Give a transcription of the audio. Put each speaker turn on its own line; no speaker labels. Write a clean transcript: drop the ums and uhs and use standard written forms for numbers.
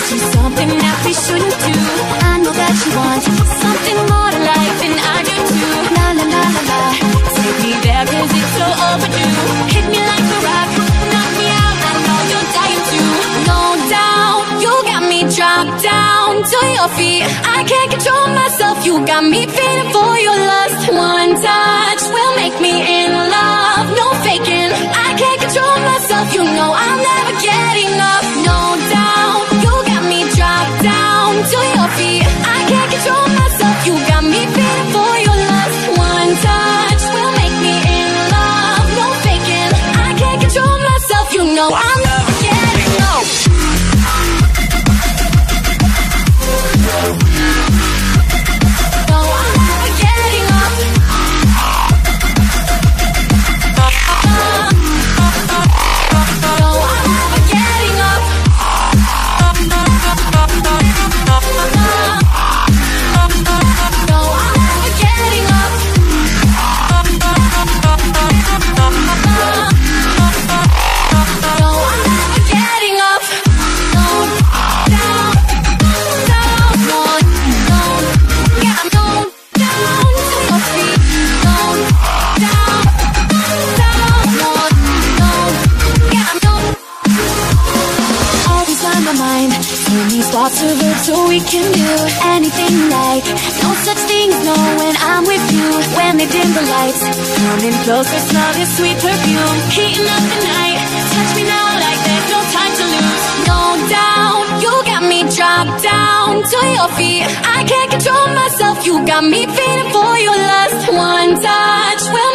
She's something that we shouldn't do. I know that you want something more to life, and I do too. La la la la la, take me there 'cause it's so overdue. Hit me like a rock, knock me out, I know you're dying to. No doubt, you got me dropped down to your feet. I can't control myself, you got me feeling for your lust. One touch will make me in love, no faking. I can't control myself, you know I'm never getting up. No doubt, you got me dropped down to your feet. I can't control myself, you got me feeling for your lust. One touch will make me in love, no faking. I can't control myself, you know I'm never getting up. So we can do anything you like. No such thing as no when I'm with you. When they dim the lights, coming closer, smell this sweet perfume. Heating up the night, touch me now like there's no time to lose. No doubt, you got me dropped down to your feet. I can't control myself, you got me feeling for your lust. One touch will